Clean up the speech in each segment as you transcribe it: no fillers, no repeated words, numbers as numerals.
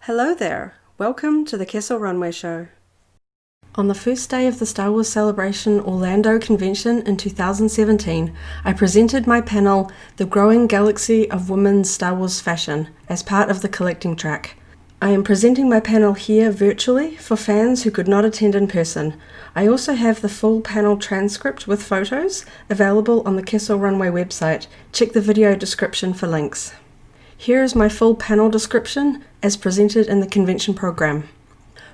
Hello there, welcome to the Kessel Runway show. On the first day of the Star Wars Celebration Orlando convention in 2017, I presented my panel, The Growing Galaxy of Women's Star Wars Fashion, as part of the collecting track. I am presenting my panel here virtually for fans who could not attend in person. I also have the full panel transcript with photos available on the Kessel Runway website. Check the video description for links. Here is my full panel description as presented in the convention program.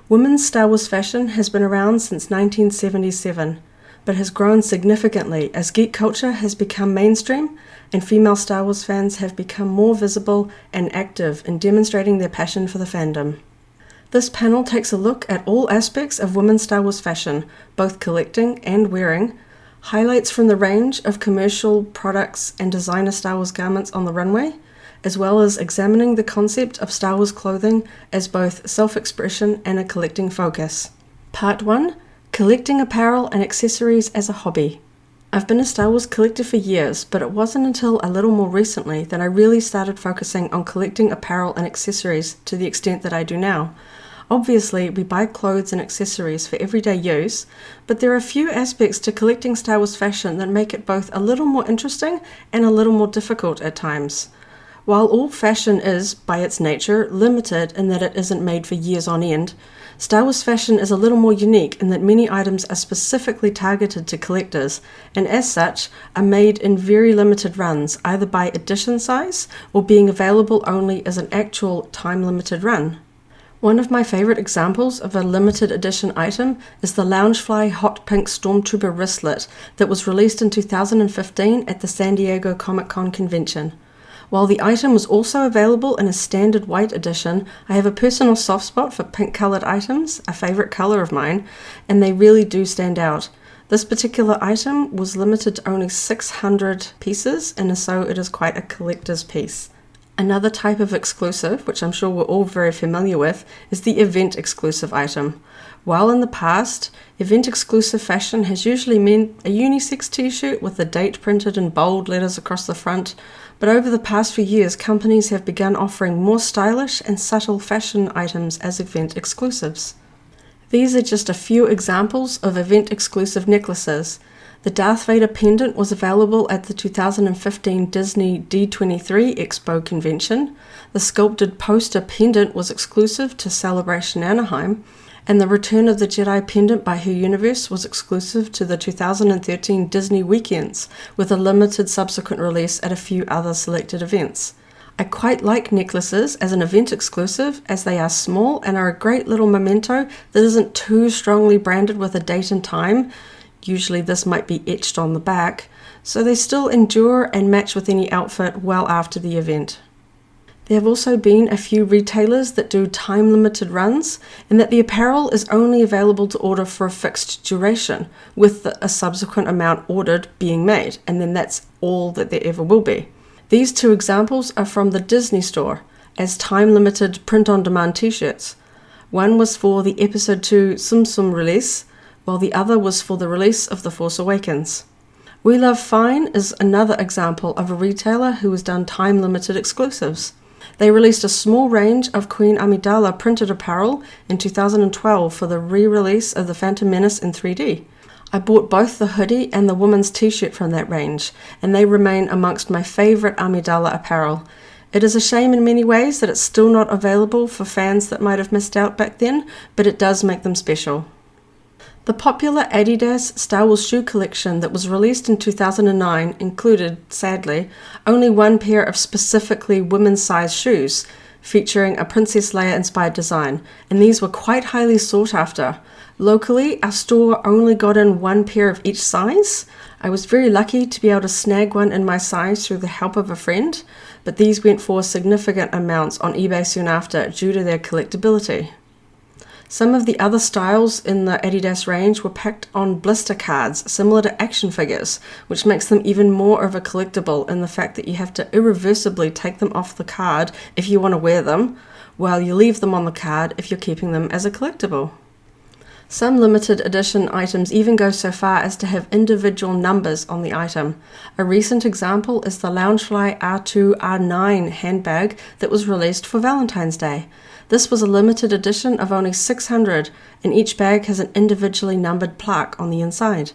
Women's Star Wars fashion has been around since 1977, but has grown significantly as geek culture has become mainstream and female Star Wars fans have become more visible and active in demonstrating their passion for the fandom. This panel takes a look at all aspects of women's Star Wars fashion, both collecting and wearing, highlights from the range of commercial products and designer Star Wars garments on the runway, as well as examining the concept of Star Wars clothing as both self-expression and a collecting focus. Part 1. Collecting apparel and accessories as a hobby. I've been a Star Wars collector for years, but it wasn't until a little more recently that I really started focusing on collecting apparel and accessories to the extent that I do now. Obviously, we buy clothes and accessories for everyday use, but there are a few aspects to collecting Star Wars fashion that make it both a little more interesting and a little more difficult at times. While all fashion is, by its nature, limited in that it isn't made for years on end, Star Wars fashion is a little more unique in that many items are specifically targeted to collectors, and as such, are made in very limited runs, either by edition size or being available only as an actual time-limited run. One of my favorite examples of a limited edition item is the Loungefly Hot Pink Stormtrooper wristlet that was released in 2015 at the San Diego Comic-Con convention. While the item was also available in a standard white edition, I have a personal soft spot for pink-colored items, a favorite color of mine, and they really do stand out. This particular item was limited to only 600 pieces, and so it is quite a collector's piece. Another type of exclusive, which I'm sure we're all very familiar with, is the event-exclusive item. While in the past, event-exclusive fashion has usually meant a unisex t-shirt with the date printed in bold letters across the front, but over the past few years, companies have begun offering more stylish and subtle fashion items as event exclusives. These are just a few examples of event-exclusive necklaces. The Darth Vader pendant was available at the 2015 Disney D23 Expo convention. The sculpted poster pendant was exclusive to Celebration Anaheim, and the Return of the Jedi pendant by Her Universe was exclusive to the 2013 Disney Weekends, with a limited subsequent release at a few other selected events. I quite like necklaces as an event exclusive as they are small and are a great little memento that isn't too strongly branded with a date and time. Usually this might be etched on the back, so they still endure and match with any outfit well after the event. There have also been a few retailers that do time-limited runs, and that the apparel is only available to order for a fixed duration, with a subsequent amount ordered being made, and then that's all that there ever will be. These two examples are from the Disney Store, as time-limited print-on-demand t-shirts. One was for the Episode 2 Tsum Tsum release, while the other was for the release of The Force Awakens. We Love Fine is another example of a retailer who has done time-limited exclusives. They released a small range of Queen Amidala printed apparel in 2012 for the re-release of The Phantom Menace in 3D. I bought both the hoodie and the woman's t-shirt from that range, and they remain amongst my favorite Amidala apparel. It is a shame in many ways that it's still not available for fans that might have missed out back then, but it does make them special. The popular Adidas Star Wars shoe collection that was released in 2009 included, sadly, only one pair of specifically women's-sized shoes, featuring a Princess Leia-inspired design, and these were quite highly sought after. Locally, our store only got in one pair of each size. I was very lucky to be able to snag one in my size through the help of a friend, but these went for significant amounts on eBay soon after due to their collectability. Some of the other styles in the Adidas range were packed on blister cards, similar to action figures, which makes them even more of a collectible in the fact that you have to irreversibly take them off the card if you want to wear them, while you leave them on the card if you're keeping them as a collectible. Some limited edition items even go so far as to have individual numbers on the item. A recent example is the Loungefly R2 R9 handbag that was released for Valentine's Day. This was a limited edition of only 600, and each bag has an individually numbered plaque on the inside.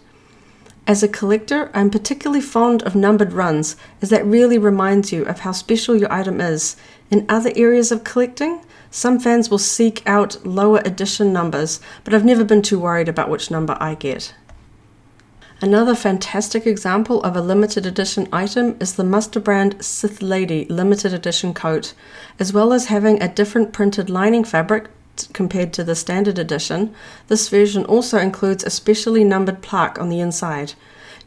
As a collector, I'm particularly fond of numbered runs, as that really reminds you of how special your item is. In other areas of collecting, some fans will seek out lower edition numbers, but I've never been too worried about which number I get. Another fantastic example of a limited edition item is the Muster brand Sith Lady limited edition coat. As well as having a different printed lining fabric compared to the standard edition, this version also includes a specially numbered plaque on the inside.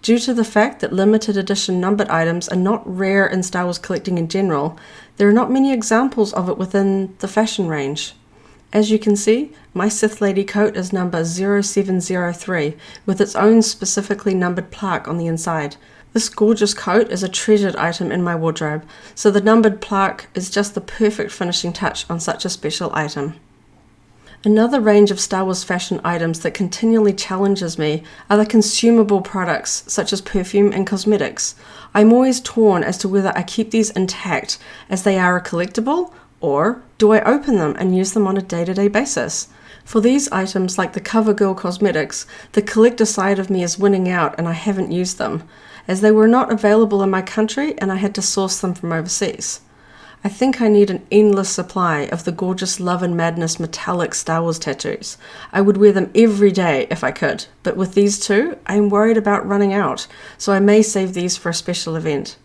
Due to the fact that limited edition numbered items are not rare in Star Wars collecting in general, there are not many examples of it within the fashion range. As you can see, my Sith Lady coat is number 0703 with its own specifically numbered plaque on the inside. This gorgeous coat is a treasured item in my wardrobe, so the numbered plaque is just the perfect finishing touch on such a special item. Another range of Star Wars fashion items that continually challenges me are the consumable products such as perfume and cosmetics. I'm always torn as to whether I keep these intact as they are a collectible, or do I open them and use them on a day-to-day basis? For these items like the CoverGirl cosmetics, the collector side of me is winning out and I haven't used them, as they were not available in my country and I had to source them from overseas. I think I need an endless supply of the gorgeous Love and Madness metallic Star Wars tattoos. I would wear them every day if I could, but with these two, I'm worried about running out, so I may save these for a special event.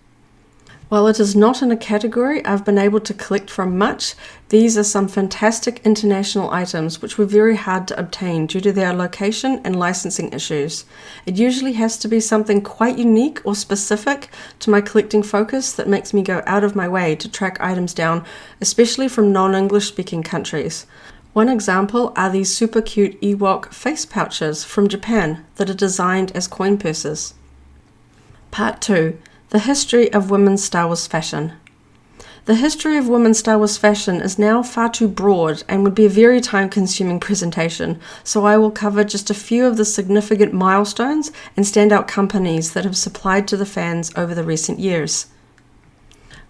While it is not in a category I've been able to collect from much, these are some fantastic international items which were very hard to obtain due to their location and licensing issues. It usually has to be something quite unique or specific to my collecting focus that makes me go out of my way to track items down, especially from non-English speaking countries. One example are these super cute Ewok face pouches from Japan that are designed as coin purses. Part 2. The history of women's Star Wars fashion. The history of women's Star Wars fashion is now far too broad and would be a very time-consuming presentation, so I will cover just a few of the significant milestones and standout companies that have supplied to the fans over the recent years.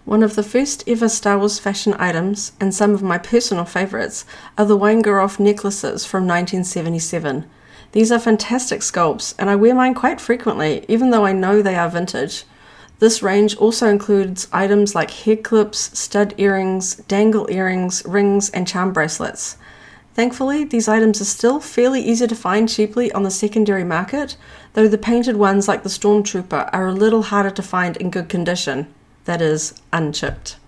One of the first ever Star Wars fashion items, and some of my personal favourites, are the Wangeroff necklaces from 1977. These are fantastic sculpts, and I wear mine quite frequently, even though I know they are vintage. This range also includes items like hair clips, stud earrings, dangle earrings, rings, and charm bracelets. Thankfully, these items are still fairly easy to find cheaply on the secondary market, though the painted ones like the Stormtrooper are a little harder to find in good condition, that is, unchipped.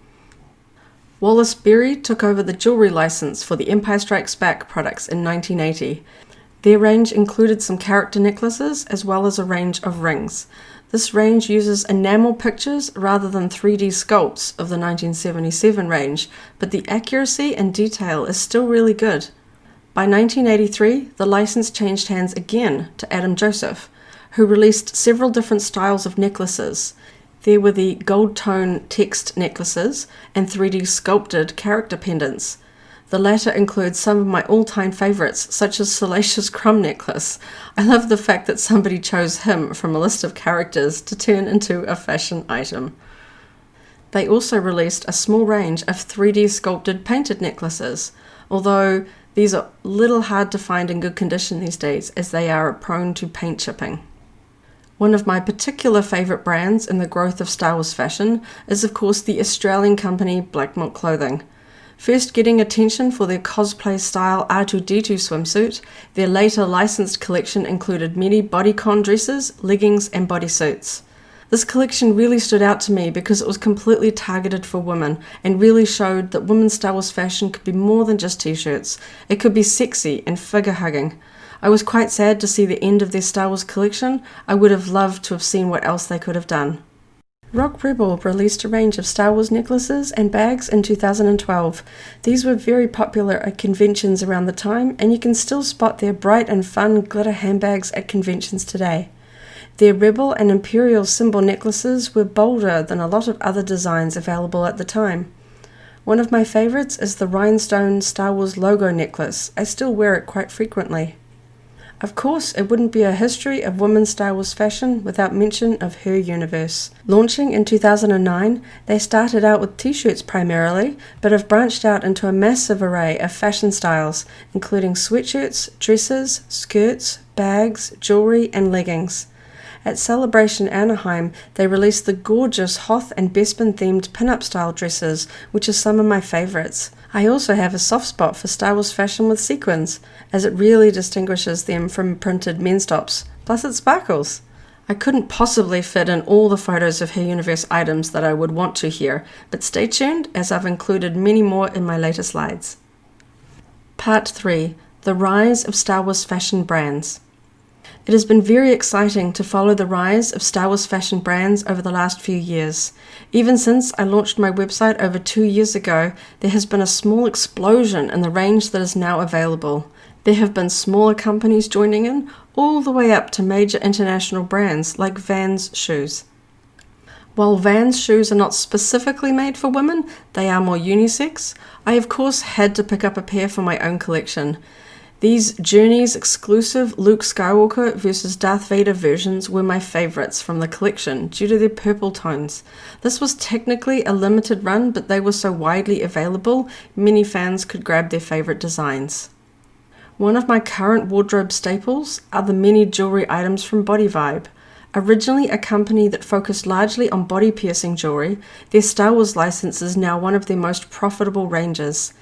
Wallace Berry took over the jewelry license for the Empire Strikes Back products in 1980. Their range included some character necklaces as well as a range of rings. This range uses enamel pictures rather than 3D sculpts of the 1977 range, but the accuracy and detail is still really good. By 1983, the license changed hands again to Adam Joseph, who released several different styles of necklaces. There were the gold tone text necklaces and 3D sculpted character pendants. The latter includes some of my all-time favorites, such as Salacious Crumb necklace. I love the fact that somebody chose him from a list of characters to turn into a fashion item. They also released a small range of 3D sculpted painted necklaces, although these are a little hard to find in good condition these days as they are prone to paint chipping. One of my particular favourite brands in the growth of Star Wars fashion is of course the Australian company Black Milk Clothing. First getting attention for their cosplay style R2-D2 swimsuit, their later licensed collection included many bodycon dresses, leggings and bodysuits. This collection really stood out to me because it was completely targeted for women and really showed that women's Star Wars fashion could be more than just t-shirts. It could be sexy and figure-hugging. I was quite sad to see the end of their Star Wars collection. I would have loved to have seen what else they could have done. Rock Rebel released a range of Star Wars necklaces and bags in 2012. These were very popular at conventions around the time, and you can still spot their bright and fun glitter handbags at conventions today. Their Rebel and Imperial symbol necklaces were bolder than a lot of other designs available at the time. One of my favorites is the rhinestone Star Wars logo necklace. I still wear it quite frequently. Of course, it wouldn't be a history of women's Star Wars fashion without mention of her universe. Launching in 2009, they started out with t-shirts primarily, but have branched out into a massive array of fashion styles, including sweatshirts, dresses, skirts, bags, jewelry, and leggings. At Celebration Anaheim, they released the gorgeous Hoth and Bespin themed pin-up style dresses, which are some of my favorites. I also have a soft spot for Star Wars fashion with sequins, as it really distinguishes them from printed men's tops, plus it sparkles. I couldn't possibly fit in all the photos of her universe items that I would want to here, but stay tuned as I've included many more in my later slides. Part 3. The Rise of Star Wars Fashion Brands. It has been very exciting to follow the rise of Star Wars fashion brands over the last few years. Even since I launched my website over 2 years ago, there has been a small explosion in the range that is now available. There have been smaller companies joining in, all the way up to major international brands like Vans shoes. While Vans shoes are not specifically made for women, they are more unisex. I of course had to pick up a pair for my own collection. These Journeys exclusive Luke Skywalker versus Darth Vader versions were my favorites from the collection due to their purple tones. This was technically a limited run, but they were so widely available, many fans could grab their favorite designs. One of my current wardrobe staples are the many jewelry items from Body Vibe. Originally a company that focused largely on body piercing jewelry, their Star Wars license is now one of their most profitable ranges.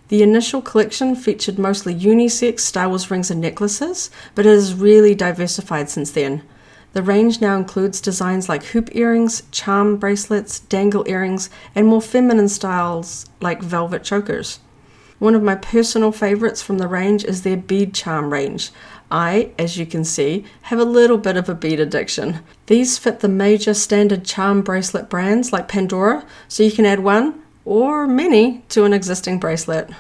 The initial collection featured mostly unisex Star Wars rings and necklaces, but it has really diversified since then. The range now includes designs like hoop earrings, charm bracelets, dangle earrings, and more feminine styles like velvet chokers. One of my personal favorites from the range is their bead charm range. I, as you can see, have a little bit of a bead addiction. These fit the major standard charm bracelet brands like Pandora, so you can add one or many to an existing bracelet.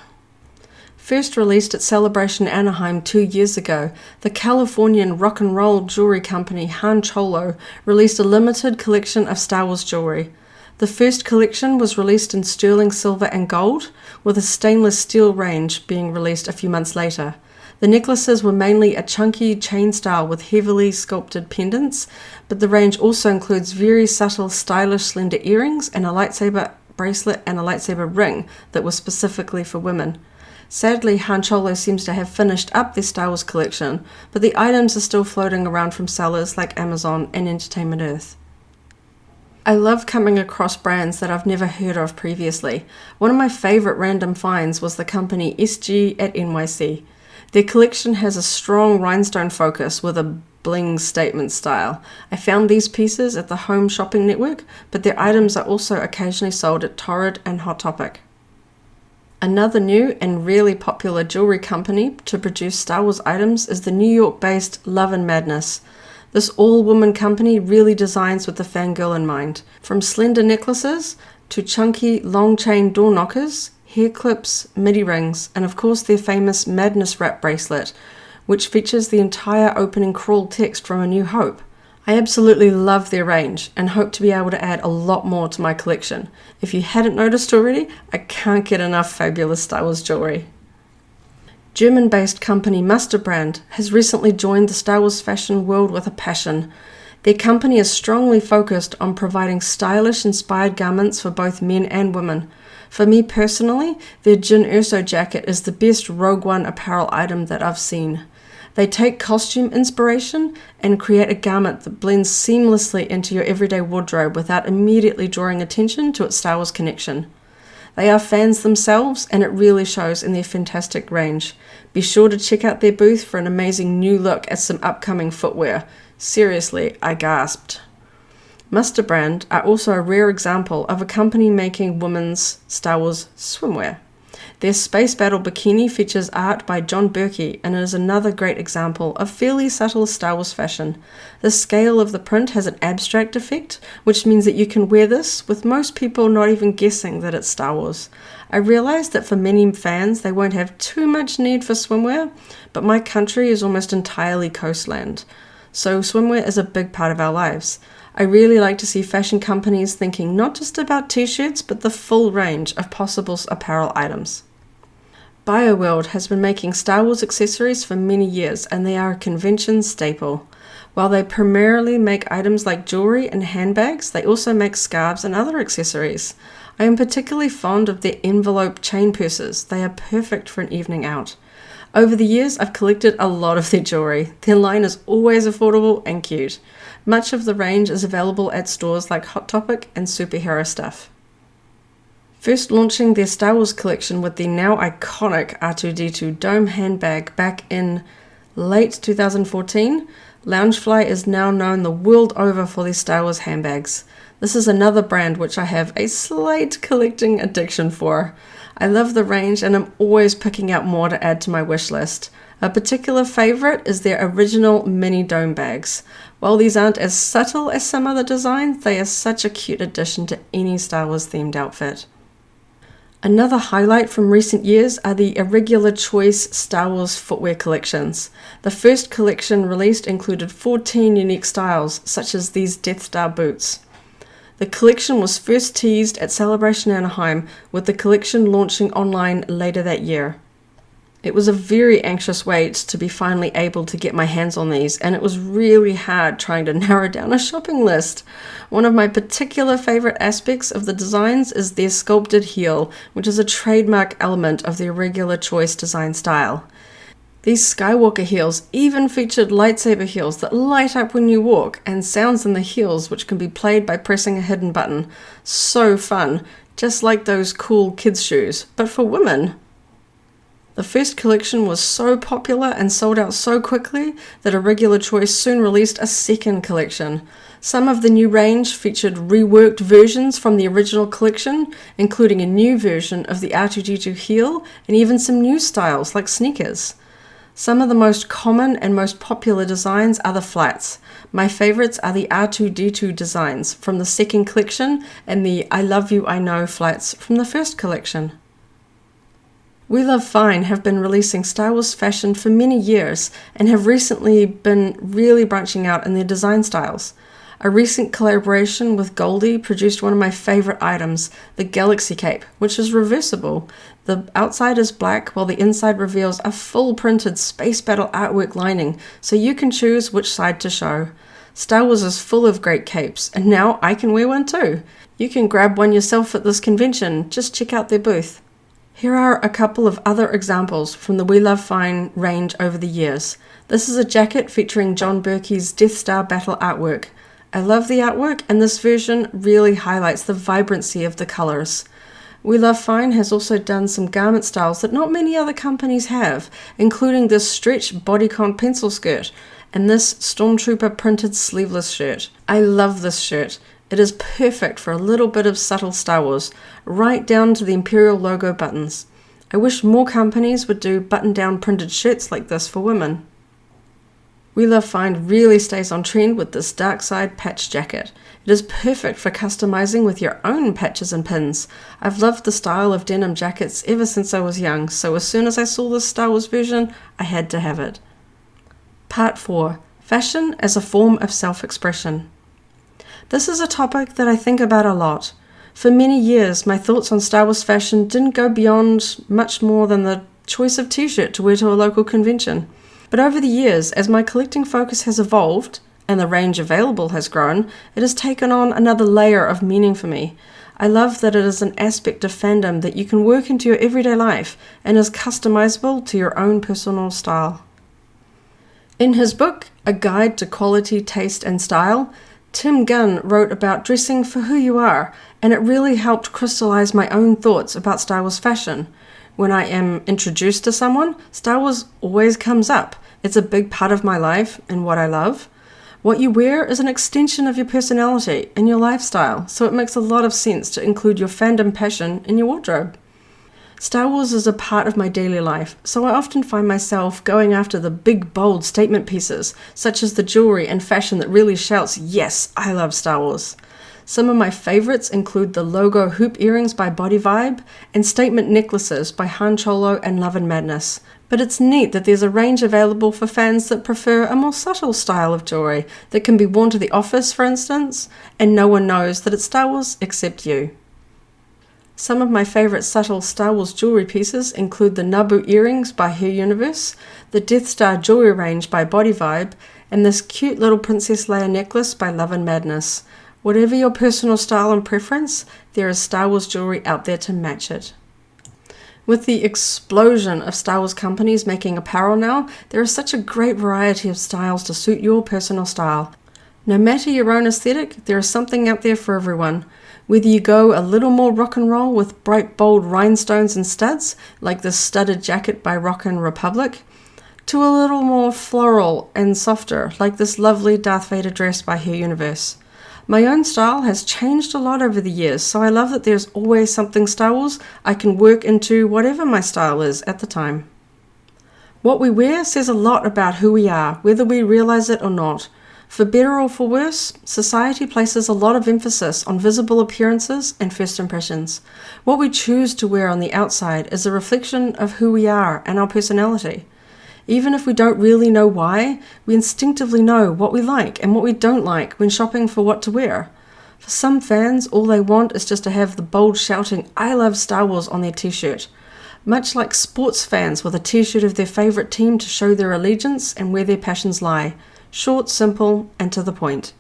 First released at Celebration Anaheim 2 years ago, the Californian rock and roll jewelry company Han Cholo released a limited collection of Star Wars jewelry. The first collection was released in sterling silver and gold, with a stainless steel range being released a few months later. The necklaces were mainly a chunky chain style with heavily sculpted pendants, but the range also includes very subtle, stylish, slender earrings and a lightsaber bracelet and a lightsaber ring that was specifically for women. Sadly, Han Cholo seems to have finished up their Star Wars collection, but the items are still floating around from sellers like Amazon and Entertainment Earth. I love coming across brands that I've never heard of previously. One of my favorite random finds was the company SG at NYC. Their collection has a strong rhinestone focus with a bling statement style. I found these pieces at the Home Shopping Network, but their items are also occasionally sold at Torrid and Hot Topic. Another new and really popular jewelry company to produce Star Wars items is the New York-based Love and Madness. This all-woman company really designs with the fangirl in mind. From slender necklaces to chunky long chain door knockers, hair clips, midi rings, and of course their famous Madness Wrap bracelet, which features the entire opening crawl text from A New Hope. I absolutely love their range and hope to be able to add a lot more to my collection. If you hadn't noticed already, I can't get enough fabulous Star Wars jewelry. German-based company Musterbrand has recently joined the Star Wars fashion world with a passion. Their company is strongly focused on providing stylish, inspired garments for both men and women. For me personally, their Jyn Erso jacket is the best Rogue One apparel item that I've seen. They take costume inspiration and create a garment that blends seamlessly into your everyday wardrobe without immediately drawing attention to its Star Wars connection. They are fans themselves, and it really shows in their fantastic range. Be sure to check out their booth for an amazing new look at some upcoming footwear. Seriously, I gasped. Musterbrand are also a rare example of a company making women's Star Wars swimwear. Their Space Battle bikini features art by John Berkey and is another great example of fairly subtle Star Wars fashion. The scale of the print has an abstract effect, which means that you can wear this with most people not even guessing that it's Star Wars. I realize that for many fans they won't have too much need for swimwear, but my country is almost entirely coastland, so swimwear is a big part of our lives. I really like to see fashion companies thinking not just about t-shirts, but the full range of possible apparel items. BioWorld has been making Star Wars accessories for many years, and they are a convention staple. While they primarily make items like jewelry and handbags, they also make scarves and other accessories. I am particularly fond of their envelope chain purses. They are perfect for an evening out. Over the years, I've collected a lot of their jewelry. Their line is always affordable and cute. Much of the range is available at stores like Hot Topic and Superhero Stuff. First launching their Star Wars collection with the now iconic R2-D2 dome handbag back in late 2014, Loungefly is now known the world over for their Star Wars handbags. This is another brand which I have a slight collecting addiction for. I love the range and I'm always picking out more to add to my wish list. A particular favorite is their original mini dome bags. While these aren't as subtle as some other designs, they are such a cute addition to any Star Wars themed outfit. Another highlight from recent years are the Irregular Choice Star Wars footwear collections. The first collection released included 14 unique styles, such as these Death Star boots. The collection was first teased at Celebration Anaheim, with the collection launching online later that year. It was a very anxious wait to be finally able to get my hands on these, and it was really hard trying to narrow down a shopping list. One of my particular favorite aspects of the designs is their sculpted heel, which is a trademark element of the Irregular Choice design style. These Skywalker heels even featured lightsaber heels that light up when you walk, and sounds in the heels which can be played by pressing a hidden button. So fun, just like those cool kids' shoes, but for women. The first collection was so popular and sold out so quickly that Irregular Choice soon released a second collection. Some of the new range featured reworked versions from the original collection, including a new version of the R2-D2 heel and even some new styles like sneakers. Some of the most common and most popular designs are the flats. My favorites are the R2-D2 designs from the second collection and the I Love You I Know flats from the first collection. We Love Fine have been releasing Star Wars fashion for many years and have recently been really branching out in their design styles. A recent collaboration with Goldie produced one of my favorite items, the Galaxy Cape, which is reversible. The outside is black while the inside reveals a full printed Space Battle artwork lining, so you can choose which side to show. Star Wars is full of great capes, and now I can wear one too. You can grab one yourself at this convention, just check out their booth. Here are a couple of other examples from the We Love Fine range over the years. This is a jacket featuring John Berkey's Death Star battle artwork. I love the artwork, and this version really highlights the vibrancy of the colors. We Love Fine has also done some garment styles that not many other companies have, including this stretch bodycon pencil skirt and this Stormtrooper printed sleeveless shirt. I love this shirt. It is perfect for a little bit of subtle Star Wars, right down to the Imperial logo buttons. I wish more companies would do button-down printed shirts like this for women. We Love Fine really stays on trend with this dark side patch jacket. It is perfect for customizing with your own patches and pins. I've loved the style of denim jackets ever since I was young, so as soon as I saw this Star Wars version, I had to have it. Part 4. Fashion as a form of self-expression. This is a topic that I think about a lot. For many years, my thoughts on Star Wars fashion didn't go beyond much more than the choice of t-shirt to wear to a local convention. But over the years, as my collecting focus has evolved, and the range available has grown, it has taken on another layer of meaning for me. I love that it is an aspect of fandom that you can work into your everyday life, and is customizable to your own personal style. In his book, A Guide to Quality, Taste and Style, Tim Gunn wrote about dressing for who you are, and it really helped crystallize my own thoughts about Star Wars fashion. When I am introduced to someone, Star Wars always comes up. It's a big part of my life and what I love. What you wear is an extension of your personality and your lifestyle, so it makes a lot of sense to include your fandom passion in your wardrobe. Star Wars is a part of my daily life, so I often find myself going after the big, bold statement pieces, such as the jewelry and fashion that really shouts, "Yes, I love Star Wars." Some of my favorites include the logo hoop earrings by Body Vibe and statement necklaces by Han Cholo and Love and Madness. But it's neat that there's a range available for fans that prefer a more subtle style of jewelry that can be worn to the office, for instance, and no one knows that it's Star Wars except you. Some of my favourite subtle Star Wars jewellery pieces include the Naboo earrings by Her Universe, the Death Star jewellery range by Body Vibe, and this cute little Princess Leia necklace by Love and Madness. Whatever your personal style and preference, there is Star Wars jewellery out there to match it. With the explosion of Star Wars companies making apparel now, there is such a great variety of styles to suit your personal style. No matter your own aesthetic, there is something out there for everyone. Whether you go a little more rock and roll with bright bold rhinestones and studs, like this studded jacket by Rockin' Republic, to a little more floral and softer, like this lovely Darth Vader dress by Her Universe. My own style has changed a lot over the years, so I love that there's always something Star Wars I can work into whatever my style is at the time. What we wear says a lot about who we are, whether we realize it or not. For better or for worse, society places a lot of emphasis on visible appearances and first impressions. What we choose to wear on the outside is a reflection of who we are and our personality. Even if we don't really know why, we instinctively know what we like and what we don't like when shopping for what to wear. For some fans, all they want is just to have the bold shouting, "I love Star Wars" on their t-shirt. Much like sports fans with a t-shirt of their favourite team to show their allegiance and where their passions lie. Short, simple, and to the point.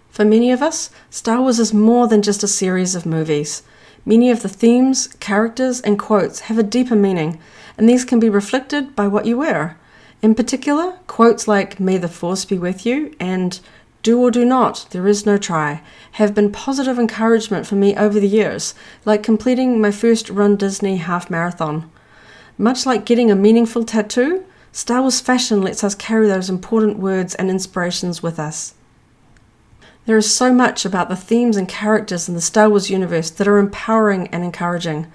For many of us, Star Wars is more than just a series of movies. Many of the themes, characters, and quotes have a deeper meaning, and these can be reflected by what you wear. In particular, quotes like "May the Force be with you" and "Do or do not, there is no try" have been positive encouragement for me over the years, like completing my first Run Disney half marathon. Much like getting a meaningful tattoo, Star Wars fashion lets us carry those important words and inspirations with us. There is so much about the themes and characters in the Star Wars universe that are empowering and encouraging.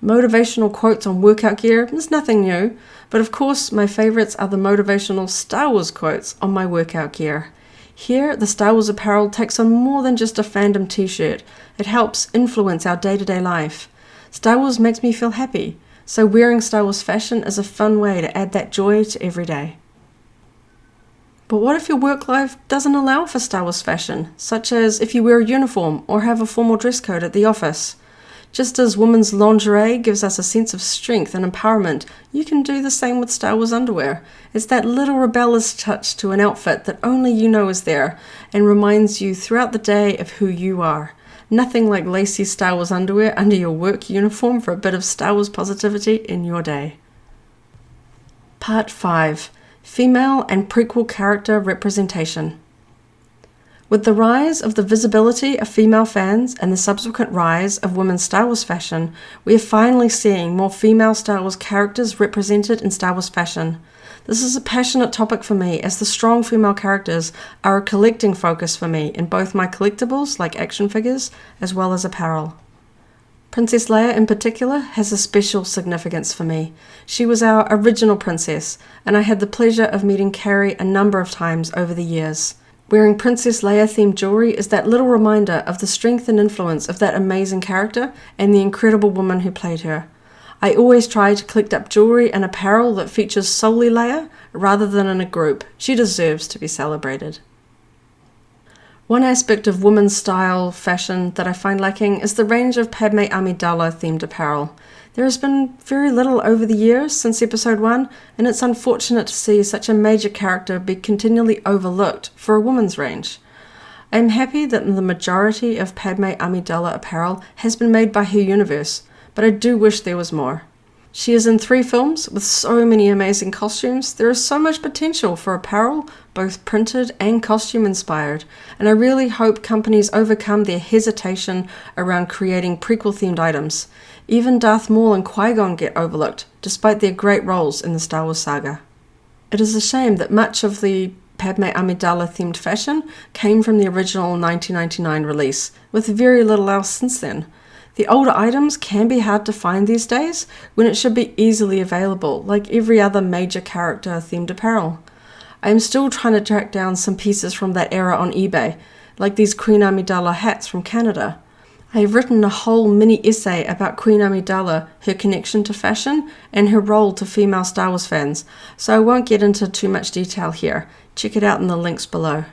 Motivational quotes on workout gear is nothing new, but of course my favorites are the motivational Star Wars quotes on my workout gear. Here, the Star Wars apparel takes on more than just a fandom t-shirt. It helps influence our day-to-day life. Star Wars makes me feel happy, so wearing Star Wars fashion is a fun way to add that joy to every day. But what if your work life doesn't allow for Star Wars fashion, such as if you wear a uniform or have a formal dress code at the office? Just as women's lingerie gives us a sense of strength and empowerment, you can do the same with Star Wars underwear. It's that little rebellious touch to an outfit that only you know is there and reminds you throughout the day of who you are. Nothing like lacy Star Wars underwear under your work uniform for a bit of Star Wars positivity in your day. Part 5. Female and prequel character representation. With the rise of the visibility of female fans and the subsequent rise of women's Star Wars fashion, we are finally seeing more female Star Wars characters represented in Star Wars fashion. This is a passionate topic for me, as the strong female characters are a collecting focus for me in both my collectibles, like action figures, as well as apparel. Princess Leia in particular has a special significance for me. She was our original princess, and I had the pleasure of meeting Carrie a number of times over the years. Wearing Princess Leia-themed jewelry is that little reminder of the strength and influence of that amazing character and the incredible woman who played her. I always try to collect up jewelry and apparel that features solely Leia rather than in a group. She deserves to be celebrated. One aspect of women's style fashion that I find lacking is the range of Padme Amidala themed apparel. There has been very little over the years since episode 1, and it's unfortunate to see such a major character be continually overlooked for a woman's range. I am happy that the majority of Padme Amidala apparel has been made by Her Universe, but I do wish there was more. She is in 3 films with so many amazing costumes. There is so much potential for apparel, both printed and costume inspired, and I really hope companies overcome their hesitation around creating prequel themed items. Even Darth Maul and Qui-Gon get overlooked, despite their great roles in the Star Wars saga. It is a shame that much of the Padme Amidala themed fashion came from the original 1999 release, with very little else since then. The older items can be hard to find these days, when it should be easily available, like every other major character themed apparel. I am still trying to track down some pieces from that era on eBay, like these Queen Amidala hats from Canada. I have written a whole mini essay about Queen Amidala, her connection to fashion, and her role to female Star Wars fans, so I won't get into too much detail here. Check it out in the links below.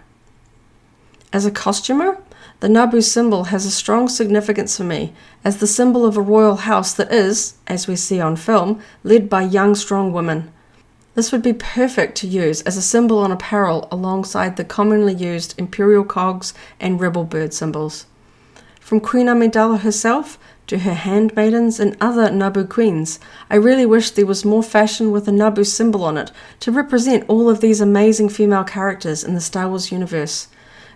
As a costumer, The Naboo symbol has a strong significance for me as the symbol of a royal house that is, as we see on film, led by young, strong women. This would be perfect to use as a symbol on apparel alongside the commonly used Imperial cogs and rebel bird symbols. From Queen Amidala herself to her handmaidens and other Naboo queens, I really wish there was more fashion with a Naboo symbol on it to represent all of these amazing female characters in the Star Wars universe.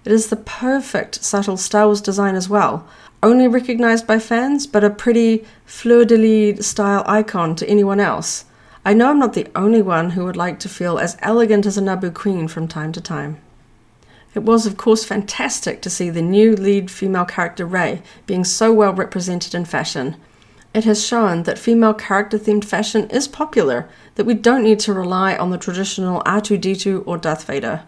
It is the perfect subtle Star Wars design as well, only recognized by fans but a pretty fleur-de-lis style icon to anyone else. I know I'm not the only one who would like to feel as elegant as a Naboo queen from time to time. It was of course fantastic to see the new lead female character Rey being so well represented in fashion. It has shown that female character-themed fashion is popular, that we don't need to rely on the traditional R2-D2 or Darth Vader.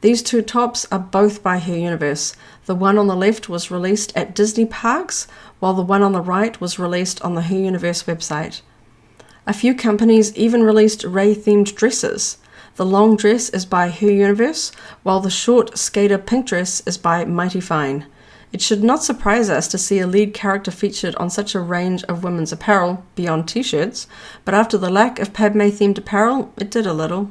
These two tops are both by Her Universe. The one on the left was released at Disney Parks, while the one on the right was released on the Her Universe website. A few companies even released Rey-themed dresses. The long dress is by Her Universe, while the short skater pink dress is by Mighty Fine. It should not surprise us to see a lead character featured on such a range of women's apparel, beyond t-shirts, but after the lack of Padme-themed apparel, it did a little.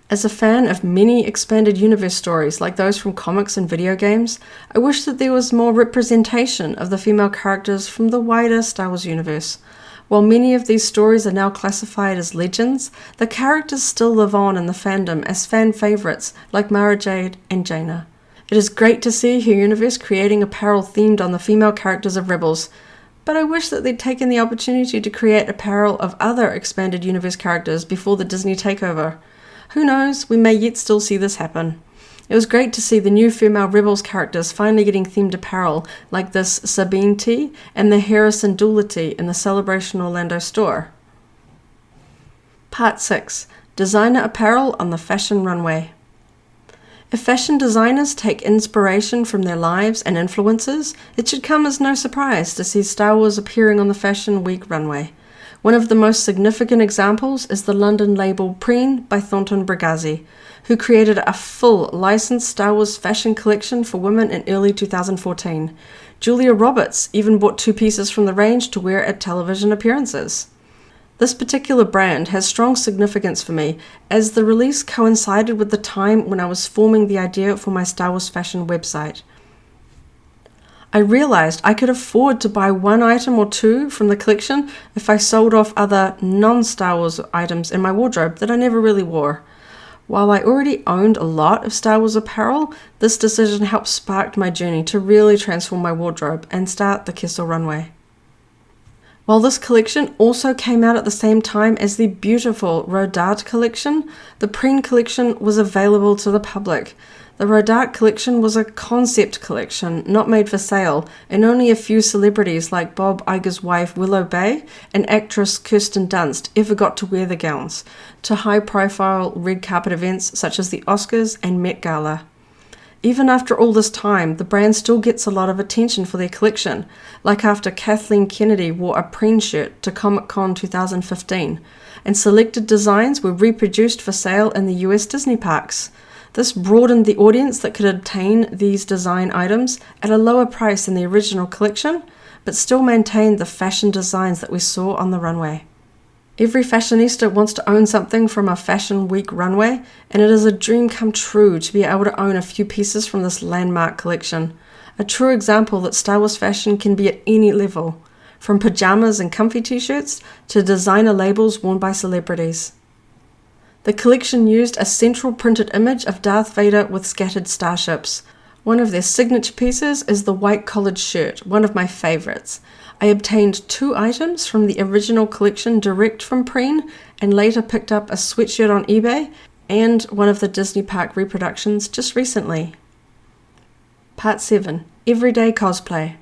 As a fan of many expanded universe stories like those from comics and video games, I wish that there was more representation of the female characters from the wider Star Wars universe. While many of these stories are now classified as legends, the characters still live on in the fandom as fan favourites like Mara Jade and Jaina. It is great to see Her Universe creating apparel themed on the female characters of Rebels, but I wish that they'd taken the opportunity to create apparel of other expanded universe characters before the Disney takeover. Who knows, we may yet still see this happen. It was great to see the new female Rebels characters finally getting themed apparel like this Sabine tee and the Harrison Dula tee in the Celebration Orlando store. Part 6. Designer Apparel on the Fashion Runway. If fashion designers take inspiration from their lives and influences, it should come as no surprise to see Star Wars appearing on the Fashion Week runway. One of the most significant examples is the London label Preen by Thornton Brigazzi, who created a full licensed Star Wars fashion collection for women in early 2014. Julia Roberts even bought 2 pieces from the range to wear at television appearances. This particular brand has strong significance for me, as the release coincided with the time when I was forming the idea for my Star Wars fashion website. I realized I could afford to buy 1 item or 2 from the collection if I sold off other non-Star Wars items in my wardrobe that I never really wore. While I already owned a lot of Star Wars apparel, this decision helped spark my journey to really transform my wardrobe and start the Kessel Runway. While this collection also came out at the same time as the beautiful Rodarte collection, the Preen collection was available to the public. The Rodarte collection was a concept collection, not made for sale, and only a few celebrities like Bob Iger's wife Willow Bay and actress Kirsten Dunst ever got to wear the gowns, to high-profile red carpet events such as the Oscars and Met Gala. Even after all this time, the brand still gets a lot of attention for their collection, like after Kathleen Kennedy wore a Preen shirt to Comic-Con 2015, and selected designs were reproduced for sale in the US Disney parks. This broadened the audience that could obtain these design items at a lower price than the original collection, but still maintained the fashion designs that we saw on the runway. Every fashionista wants to own something from a Fashion Week runway, and it is a dream come true to be able to own a few pieces from this landmark collection. A true example that Star Wars fashion can be at any level, from pajamas and comfy t-shirts to designer labels worn by celebrities. The collection used a central printed image of Darth Vader with scattered starships. One of their signature pieces is the white collared shirt, one of my favorites. I obtained 2 items from the original collection direct from Preen and later picked up a sweatshirt on eBay and one of the Disney Park reproductions just recently. Part 7. Everyday Cosplay.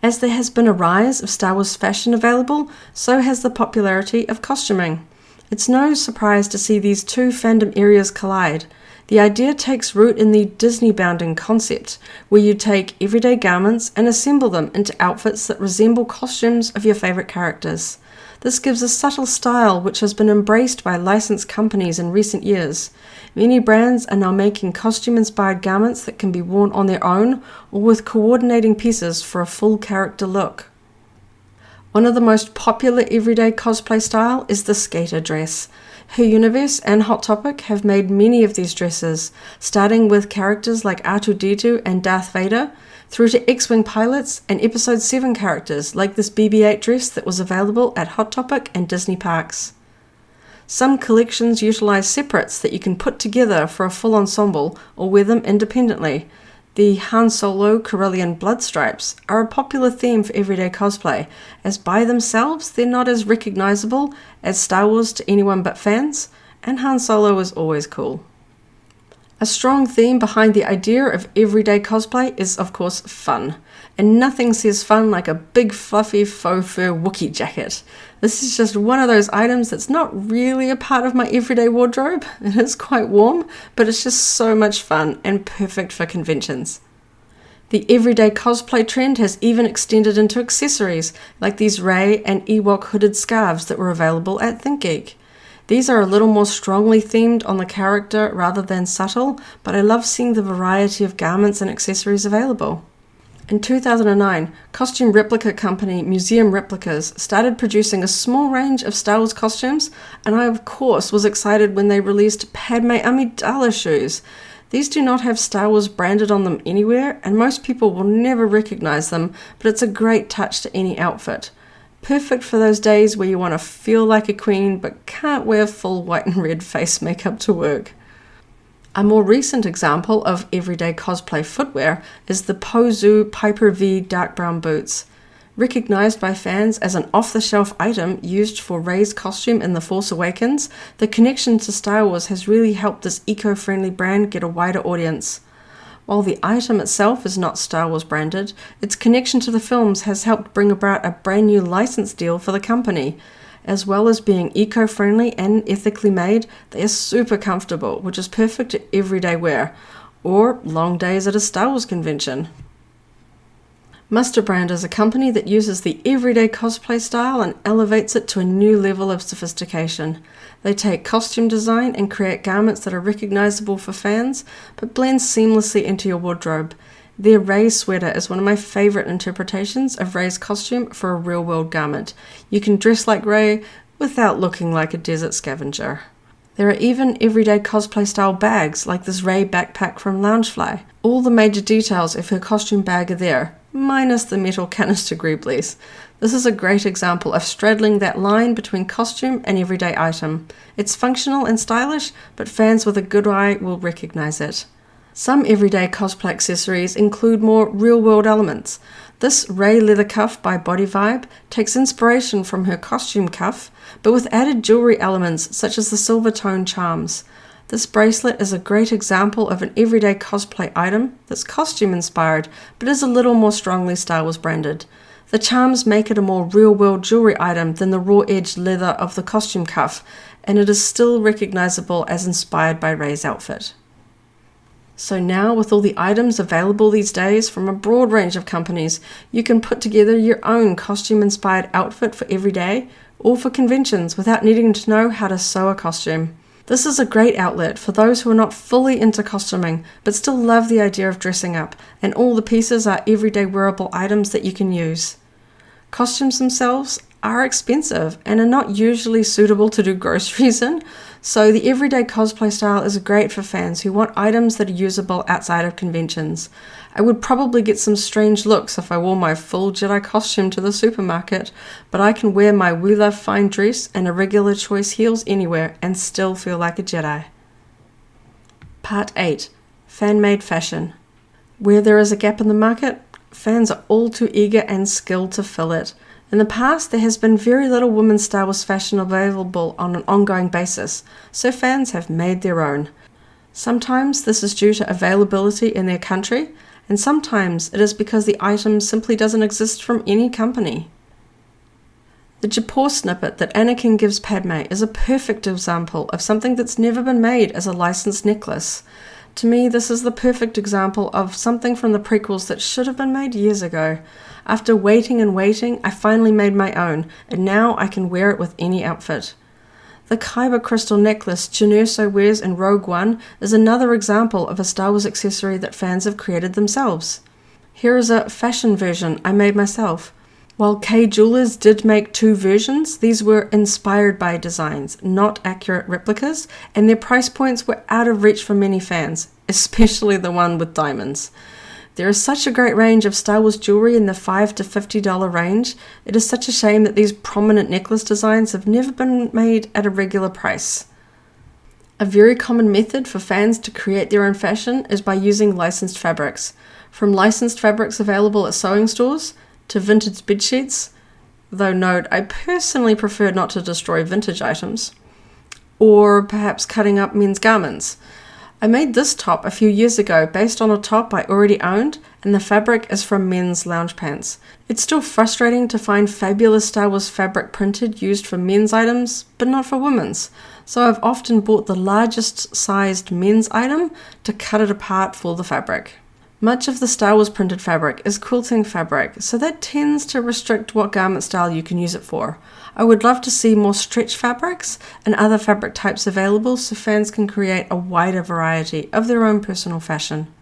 As there has been a rise of Star Wars fashion available, so has the popularity of costuming. It's no surprise to see these 2 fandom areas collide. The idea takes root in the Disney bounding concept, where you take everyday garments and assemble them into outfits that resemble costumes of your favorite characters. This gives a subtle style which has been embraced by licensed companies in recent years. Many brands are now making costume-inspired garments that can be worn on their own or with coordinating pieces for a full character look. One of the most popular everyday cosplay style is the skater dress. Her Universe and Hot Topic have made many of these dresses, starting with characters like R2-D2 and Darth Vader, through to X-Wing pilots and Episode 7 characters like this BB-8 dress that was available at Hot Topic and Disney parks. Some collections utilize separates that you can put together for a full ensemble or wear them independently. The Han Solo Corellian blood stripes are a popular theme for everyday cosplay, as by themselves they're not as recognizable as Star Wars to anyone but fans, and Han Solo is always cool. A strong theme behind the idea of everyday cosplay is, of course, fun. And nothing says fun like a big fluffy faux fur Wookiee jacket. This is just one of those items that's not really a part of my everyday wardrobe. It is quite warm, but it's just so much fun and perfect for conventions. The everyday cosplay trend has even extended into accessories, like these Rey and Ewok hooded scarves that were available at ThinkGeek. These are a little more strongly themed on the character rather than subtle, but I love seeing the variety of garments and accessories available. In 2009, costume replica company Museum Replicas started producing a small range of Star Wars costumes, and I of course was excited when they released Padme Amidala shoes. These do not have Star Wars branded on them anywhere, and most people will never recognize them, but it's a great touch to any outfit. Perfect for those days where you want to feel like a queen but can't wear full white and red face makeup to work. A more recent example of everyday cosplay footwear is the Pozu Piper V dark brown boots. Recognized by fans as an off-the-shelf item used for Rey's costume in The Force Awakens, the connection to Star Wars has really helped this eco-friendly brand get a wider audience. While the item itself is not Star Wars branded, its connection to the films has helped bring about a brand new license deal for the company. As well as being eco-friendly and ethically made, they are super comfortable, which is perfect for everyday wear, or long days at a Star Wars convention. Muster Brand is a company that uses the everyday cosplay style and elevates it to a new level of sophistication. They take costume design and create garments that are recognizable for fans, but blend seamlessly into your wardrobe. Their Rey sweater is one of my favorite interpretations of Rey's costume for a real-world garment. You can dress like Rey without looking like a desert scavenger. There are even everyday cosplay style bags like this Rey backpack from Loungefly. All the major details of her costume bag are there, minus the metal canister greeblies. This is a great example of straddling that line between costume and everyday item. It's functional and stylish, but fans with a good eye will recognize it. Some everyday cosplay accessories include more real-world elements. This Rey leather cuff by Body Vibe takes inspiration from her costume cuff, but with added jewelry elements such as the silver tone charms. This bracelet is a great example of an everyday cosplay item that's costume inspired, but is a little more strongly Star Wars branded. The charms make it a more real-world jewelry item than the raw-edged leather of the costume cuff, and it is still recognizable as inspired by Rey's outfit. So now, with all the items available these days from a broad range of companies, you can put together your own costume-inspired outfit for every day or for conventions without needing to know how to sew a costume. This is a great outlet for those who are not fully into costuming but still love the idea of dressing up, and all the pieces are everyday wearable items that you can use. Costumes themselves are expensive and are not usually suitable to do groceries in, so the everyday cosplay style is great for fans who want items that are usable outside of conventions. I would probably get some strange looks if I wore my full Jedi costume to the supermarket, but I can wear my We Love Fine dress and a regular choice heels anywhere and still feel like a Jedi. Part 8. Fan-made fashion. Where there is a gap in the market, fans are all too eager and skilled to fill it. In the past, there has been very little women's Star Wars fashion available on an ongoing basis, so fans have made their own. Sometimes this is due to availability in their country, and sometimes it is because the item simply doesn't exist from any company. The Japor snippet that Anakin gives Padme is a perfect example of something that's never been made as a licensed necklace. To me, this is the perfect example of something from the prequels that should have been made years ago. After waiting and waiting, I finally made my own, and now I can wear it with any outfit. The Kyber crystal necklace Jyn Erso wears in Rogue One is another example of a Star Wars accessory that fans have created themselves. Here is a fashion version I made myself. While Kay Jewelers did make 2 versions, these were inspired by designs, not accurate replicas, and their price points were out of reach for many fans, especially the one with diamonds. There is such a great range of Star Wars jewelry in the $5 to $50 range. It is such a shame that these prominent necklace designs have never been made at a regular price. A very common method for fans to create their own fashion is by using licensed fabrics. From licensed fabrics available at sewing stores, to vintage bedsheets, though note, I personally prefer not to destroy vintage items, or perhaps cutting up men's garments. I made this top a few years ago based on a top I already owned, and the fabric is from men's lounge pants. It's still frustrating to find fabulous Star Wars fabric printed used for men's items, but not for women's, so I've often bought the largest sized men's item to cut it apart for the fabric. Much of the Star Wars printed fabric is quilting fabric, so that tends to restrict what garment style you can use it for. I would love to see more stretch fabrics and other fabric types available so fans can create a wider variety of their own personal fashion.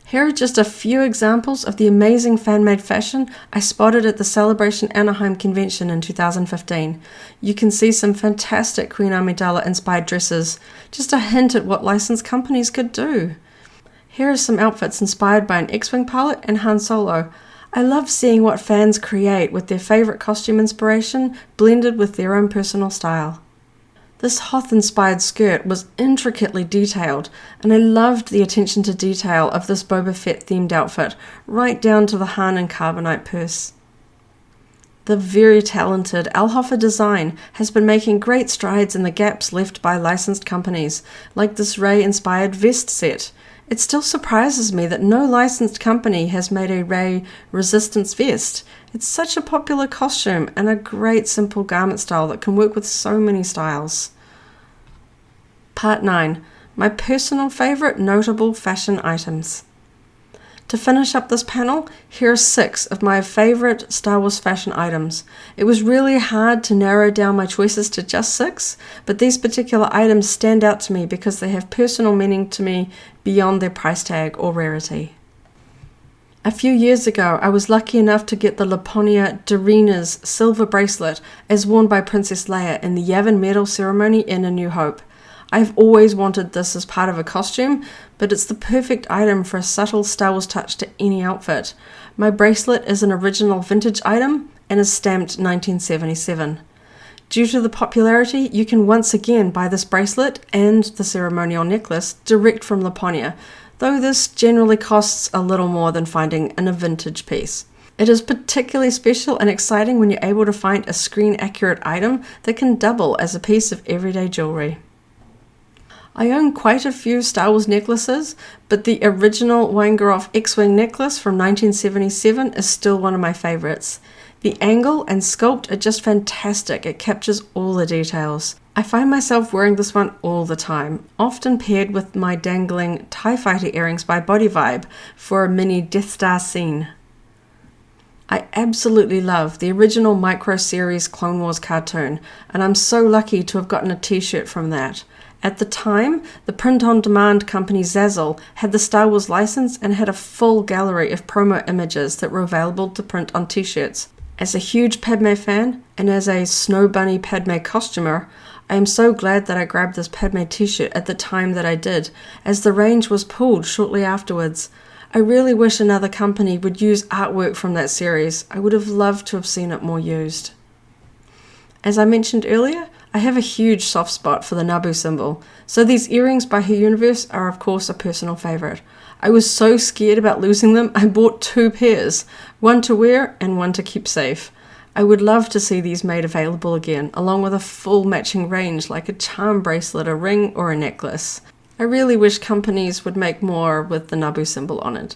Here are just a few examples of the amazing fan-made fashion I spotted at the Celebration Anaheim convention in 2015. You can see some fantastic Queen Amidala inspired dresses, just a hint at what licensed companies could do. Here are some outfits inspired by an X-Wing pilot and Han Solo. I love seeing what fans create with their favorite costume inspiration blended with their own personal style. This Hoth-inspired skirt was intricately detailed, and I loved the attention to detail of this Boba Fett themed outfit, right down to the Han and Carbonite purse. The very talented Alhofer Design has been making great strides in the gaps left by licensed companies, like this Rey-inspired vest set. It still surprises me that no licensed company has made a Rey Resistance vest. It's such a popular costume and a great simple garment style that can work with so many styles. Part 9. My personal favourite notable fashion items. To finish up this panel, here are 6 of my favourite Star Wars fashion items. It was really hard to narrow down my choices to just 6, but these particular items stand out to me because they have personal meaning to me beyond their price tag or rarity. A few years ago, I was lucky enough to get the Laponia Darina's silver bracelet as worn by Princess Leia in the Yavin Medal ceremony in A New Hope. I've always wanted this as part of a costume, but it's the perfect item for a subtle Star Wars touch to any outfit. My bracelet is an original vintage item and is stamped 1977. Due to the popularity, you can once again buy this bracelet and the ceremonial necklace direct from Laponia, though this generally costs a little more than finding in a vintage piece. It is particularly special and exciting when you're able to find a screen-accurate item that can double as a piece of everyday jewelry. I own quite a few Star Wars necklaces, but the original Weingeroff X-Wing necklace from 1977 is still one of my favorites. The angle and sculpt are just fantastic. It captures all the details. I find myself wearing this one all the time, often paired with my dangling TIE Fighter earrings by Body Vibe for a mini Death Star scene. I absolutely love the original Micro Series Clone Wars cartoon, and I'm so lucky to have gotten a t-shirt from that. At the time, the print-on-demand company Zazzle had the Star Wars license and had a full gallery of promo images that were available to print on t-shirts. As a huge Padme fan, and as a Snow Bunny Padme costumer, I am so glad that I grabbed this Padme t-shirt at the time that I did, as the range was pulled shortly afterwards. I really wish another company would use artwork from that series. I would have loved to have seen it more used. As I mentioned earlier, I have a huge soft spot for the Naboo symbol, so these earrings by Her Universe are of course a personal favourite. I was so scared about losing them, I bought 2 pairs, one to wear and one to keep safe. I would love to see these made available again, along with a full matching range like a charm bracelet, a ring or a necklace. I really wish companies would make more with the Naboo symbol on it.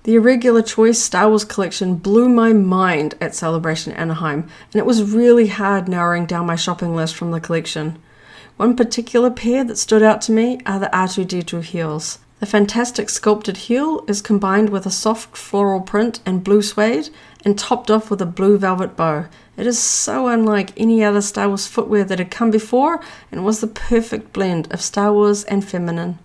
The Irregular Choice Star Wars collection blew my mind at Celebration Anaheim, and it was really hard narrowing down my shopping list from the collection. One particular pair that stood out to me are the R2-D2 heels. The fantastic sculpted heel is combined with a soft floral print and blue suede and topped off with a blue velvet bow. It is so unlike any other Star Wars footwear that had come before and was the perfect blend of Star Wars and feminine.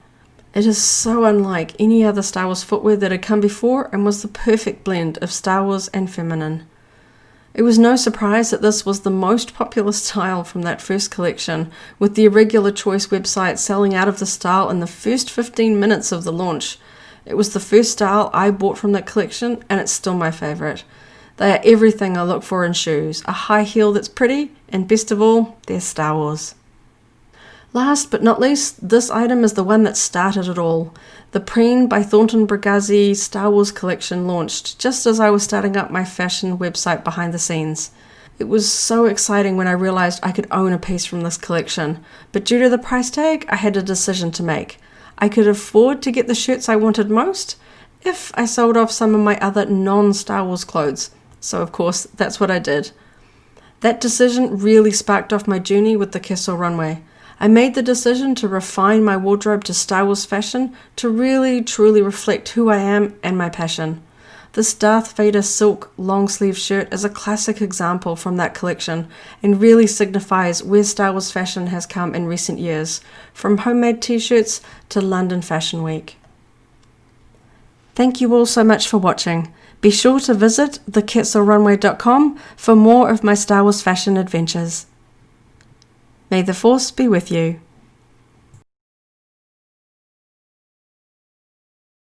It is so unlike any other Star Wars footwear that had come before and was the perfect blend of Star Wars and feminine. It was no surprise that this was the most popular style from that first collection, with the Irregular Choice website selling out of the style in the first 15 minutes of the launch. It was the first style I bought from that collection, and it's still my favourite. They are everything I look for in shoes, a high heel that's pretty, and best of all, they're Star Wars. Last but not least, this item is the one that started it all. The Preen by Thornton Brigazzi Star Wars collection launched just as I was starting up my fashion website behind the scenes. It was so exciting when I realized I could own a piece from this collection, but due to the price tag, I had a decision to make. I could afford to get the shirts I wanted most if I sold off some of my other non-Star Wars clothes. So of course, that's what I did. That decision really sparked off my journey with the Kessel Runway. I made the decision to refine my wardrobe to Star Wars fashion to really truly reflect who I am and my passion. This Darth Vader silk long sleeve shirt is a classic example from that collection and really signifies where Star Wars fashion has come in recent years, from homemade t-shirts to London Fashion Week. Thank you all so much for watching. Be sure to visit theketselrunway.com for more of my Star Wars fashion adventures. May the Force be with you.